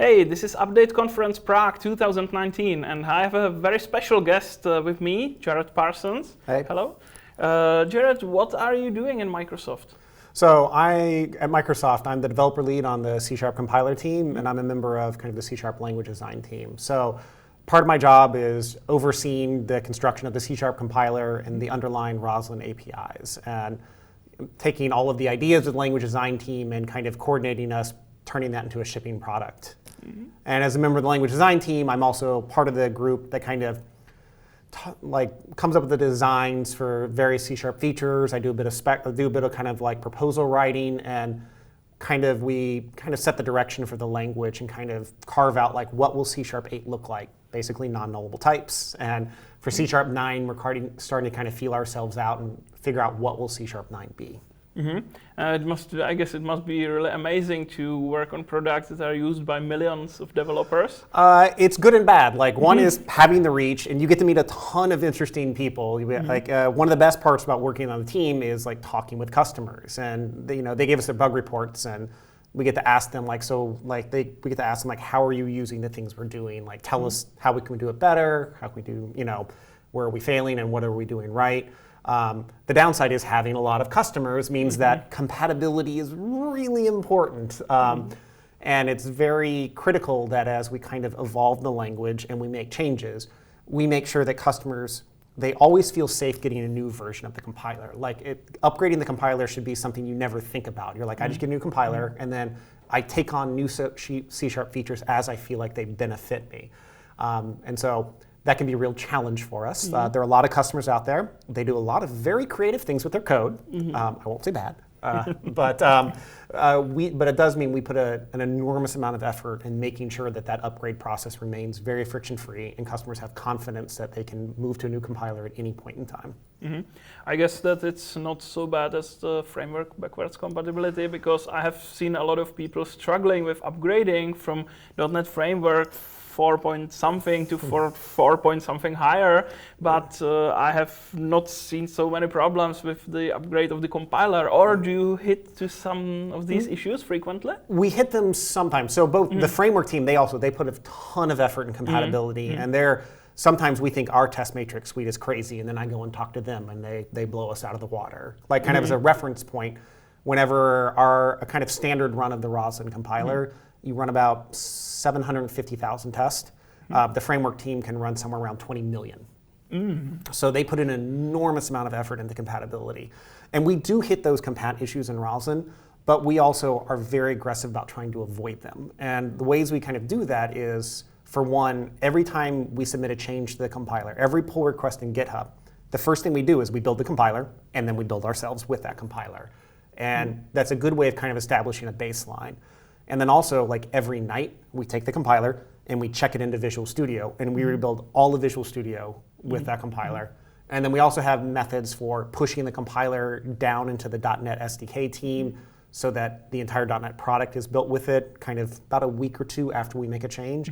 Hey, this is Update Conference Prague 2019, and I have a very special guest with me, Jared Parsons. Hey. Hello. Jared, what are you doing in Microsoft? So at Microsoft, I'm the developer lead on the C# compiler team, and I'm a member of kind of the C# language design team. So part of my job is overseeing the construction of the C# compiler and the underlying Roslyn APIs, and taking all of the ideas of the language design team and kind of coordinating us, turning that into a shipping product. Mm-hmm. And as a member of the language design team, I'm also part of the group that kind of comes up with the designs for various C# features. I do a bit of kind of like proposal writing, and we set the direction for the language and kind of carve out like what will C# 8 look like, basically non-nullable types. And for C# 9, we're starting to kind of feel ourselves out and figure out what will C# 9 be. Mm-hmm. I guess it must be really amazing to work on products that are used by millions of developers. It's good and bad. Like one is having the reach, and you get to meet a ton of interesting people. Like one of the best parts about working on the team is like talking with customers, and they give us their bug reports, and we get to ask them we get to ask them how are you using the things we're doing? Like tell us how we can do it better. How can we do where are we failing and what are we doing right? The downside is having a lot of customers means that compatibility is really important. And it's very critical that as we kind of evolve the language and we make changes, we make sure that customers, they always feel safe getting a new version of the compiler. Upgrading the compiler should be something you never think about. You're like, I just get a new compiler, and then I take on new C# features as I feel like they benefit me. And so that can be a real challenge for us. There are a lot of customers out there. They do a lot of very creative things with their code. I won't say bad, but it does mean we put an enormous amount of effort in making sure that upgrade process remains very friction-free, and customers have confidence that they can move to a new compiler at any point in time. I guess that it's not so bad as the framework backwards compatibility, because I have seen a lot of people struggling with upgrading from .NET Framework 4 point something to 4 point something higher, but I have not seen so many problems with the upgrade of the compiler. Or do you hit to some of these issues frequently? We hit them sometimes. So both the framework team, they put a ton of effort in compatibility, and sometimes we think our test matrix suite is crazy, and then I go and talk to them, and they blow us out of the water. Like kind of as a reference point, whenever a kind of standard run of the Roslyn compiler, you run about 750,000 tests. The framework team can run somewhere around 20 million. So they put an enormous amount of effort into compatibility. And we do hit those compat issues in Roslyn, but we also are very aggressive about trying to avoid them. And the ways we kind of do that is, for one, every time we submit a change to the compiler, every pull request in GitHub, the first thing we do is we build the compiler, and then we build ourselves with that compiler. And that's a good way of kind of establishing a baseline. And then also, every night, we take the compiler and we check it into Visual Studio, and we rebuild all of Visual Studio with that compiler. And then we also have methods for pushing the compiler down into the .NET SDK team so that the entire .NET product is built with it, kind of about a week or two after we make a change.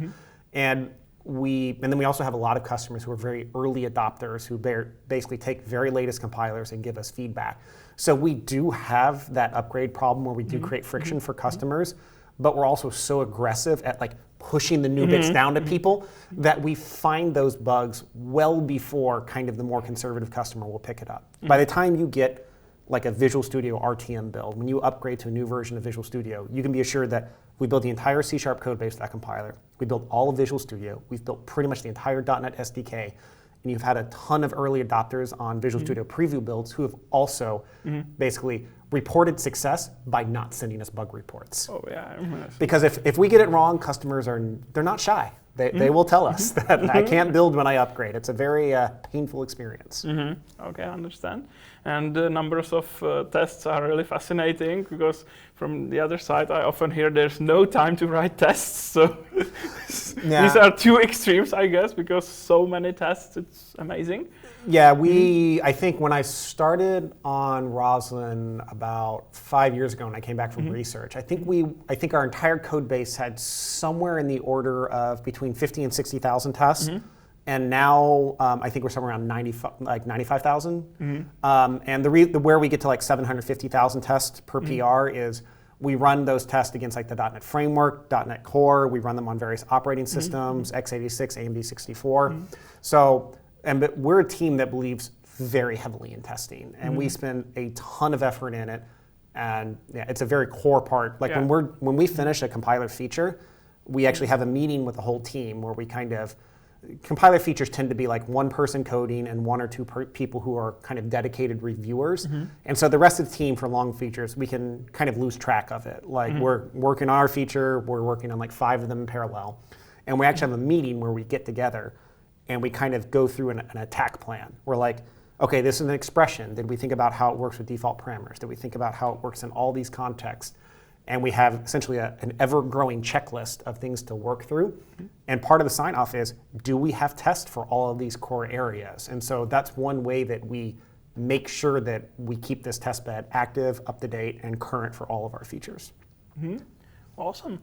And then we also have a lot of customers who are very early adopters who basically take very latest compilers and give us feedback. So we do have that upgrade problem where we do create friction for customers, but we're also so aggressive at pushing the new bits down to people that we find those bugs well before kind of the more conservative customer will pick it up. By the time you get a Visual Studio RTM build, when you upgrade to a new version of Visual Studio, you can be assured that we build the entire C# code base of that compiler. We built all of Visual Studio. We've built pretty much the entire .NET SDK. And you've had a ton of early adopters on Visual Studio preview builds who have also basically reported success by not sending us bug reports. Oh yeah. Because if we get it wrong, customers they're not shy. They will tell us that I can't build when I upgrade. It's a very painful experience. Okay, I understand. And the numbers of tests are really fascinating, because from the other side, I often hear there's no time to write tests. So these are two extremes, I guess, because so many tests, it's amazing. Yeah, I think when I started on Roslyn about 5 years ago, when I came back from research, I think our entire code base had somewhere in the order of between 50 and 60,000 tests. And now I think we're somewhere around 95,000. And where we get to 750,000 tests per PR is We run those tests against like the .NET Framework, .NET Core. We run them on various operating systems, x86, AMD 64. But we're a team that believes very heavily in testing, and we spend a ton of effort in it. And yeah, it's a very core part. Like when we finish a compiler feature, we actually have a meeting with the whole team where we compiler features tend to be like one person coding and one or two people who are kind of dedicated reviewers. And so the rest of the team for long features, we can kind of lose track of it. Like we're working on our feature, we're working on like 5 of them in parallel. And we actually have a meeting where we get together and we kind of go through an attack plan. We're like, okay, this is an expression. Did we think about how it works with default parameters? Did we think about how it works in all these contexts? And we have essentially an ever-growing checklist of things to work through. And part of the sign-off is, do we have tests for all of these core areas? And so that's one way that we make sure that we keep this test bed active, up-to-date, and current for all of our features. Awesome.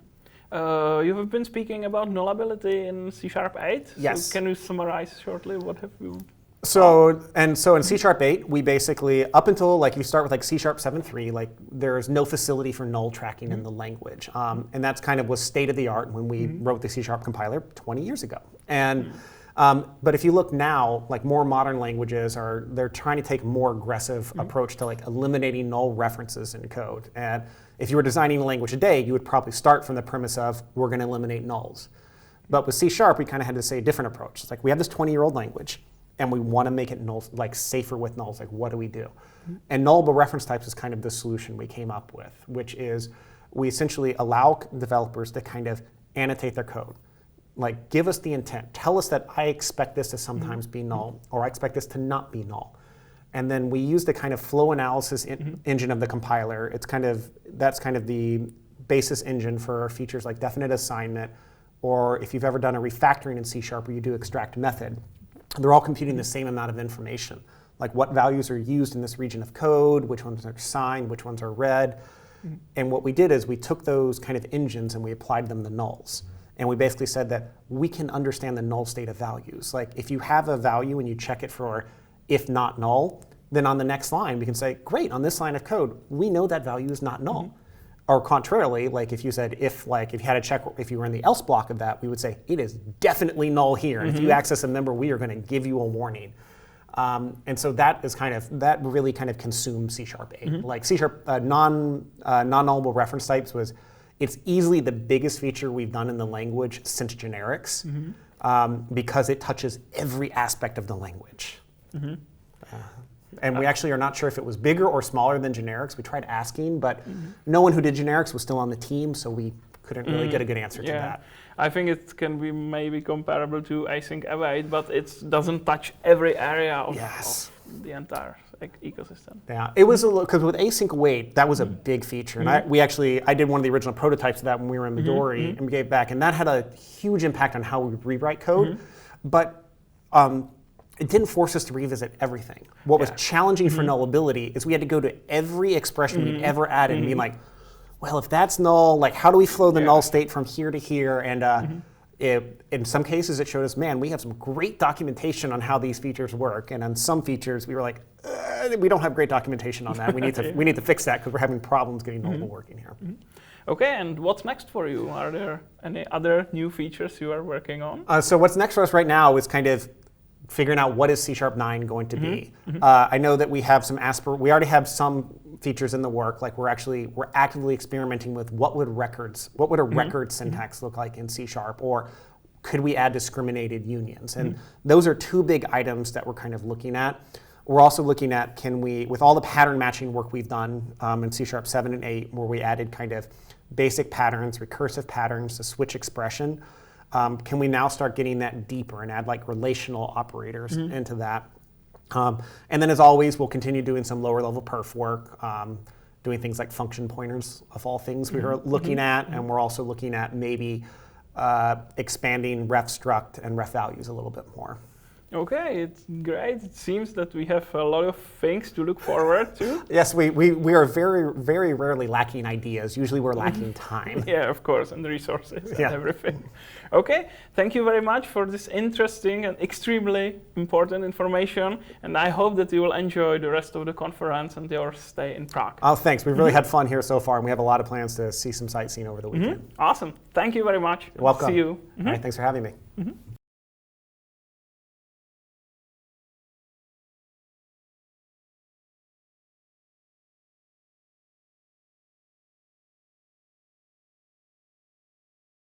You have been speaking about nullability in C# 8. Yes. So can you summarize shortly what have you... So in C# 8, we basically, up until like if you start with like C# 7.3, like there's no facility for null tracking in the language. And that's kind of was state of the art when we wrote the C# compiler 20 years ago. And but if you look now, like more modern languages they're trying to take a more aggressive approach to like eliminating null references in code. And if you were designing a language today, you would probably start from the premise of we're going to eliminate nulls. But with C#, we kind of had to say a different approach. It's like we have this 20-year-old language, and we want to make it null, like safer with nulls. Like, what do we do? And nullable reference types is kind of the solution we came up with, which is we essentially allow developers to kind of annotate their code. Like, give us the intent. Tell us that I expect this to sometimes be null, or I expect this to not be null. And then we use the kind of flow analysis engine of the compiler. That's kind of the basis engine for features like definite assignment, or if you've ever done a refactoring in C# where you do extract method. They're all computing the same amount of information, like what values are used in this region of code, which ones are signed, which ones are read. And what we did is we took those kind of engines and we applied them to nulls. And we basically said that we can understand the null state of values. Like if you have a value and you check it for if not null, then on the next line we can say, great, on this line of code, we know that value is not null. Or contrarily, like if you said if you had to check if you were in the else block of that, we would say it is definitely null here. And if you access a member, we are going to give you a warning. And so that really kind of consumes C# 8. Like C# non-nullable reference types it's easily the biggest feature we've done in the language since generics, because it touches every aspect of the language. And we actually are not sure if it was bigger or smaller than generics. We tried asking, but no one who did generics was still on the team, so we couldn't really get a good answer to that. I think it can be maybe comparable to Async Await, but it doesn't touch every area of the entire ecosystem. Yeah, it was a little, because with Async Await, that was a big feature. And I did one of the original prototypes of that when we were in Midori, and we gave back, and that had a huge impact on how we would rewrite code. But it didn't force us to revisit everything. What was challenging for nullability is we had to go to every expression we'd ever added and be like, well, if that's null, like how do we flow the null state from here to here? And in some cases it showed us, man, we have some great documentation on how these features work. And on some features we were like, we don't have great documentation on that. We need to fix that because we're having problems getting nullable working here. Okay, and what's next for you? Are there any other new features you are working on? So what's next for us right now is kind of figuring out what is C# 9 going to be. I know that we have some we already have some features in the work. Like we're actively experimenting with what would a record syntax look like in C#, or could we add discriminated unions? And those are two big items that we're kind of looking at. We're also looking at with all the pattern matching work we've done in C# 7 and 8, where we added kind of basic patterns, recursive patterns to switch expression. Can we now start getting that deeper and add like relational operators into that? And then as always, we'll continue doing some lower level perf work, doing things like function pointers of all things we were looking at. And we're also looking at maybe expanding ref struct and ref values a little bit more. Okay, it's great. It seems that we have a lot of things to look forward to. Yes, we are very, very rarely lacking ideas. Usually we're lacking time. Yeah, of course, and resources and Yeah. everything. Okay, thank you very much for this interesting and extremely important information. And I hope that you will enjoy the rest of the conference and your stay in Prague. Oh, thanks. We've really had fun here so far, and we have a lot of plans to see some sightseeing over the weekend. Awesome. Thank you very much. You're welcome. See you. All right, thanks for having me.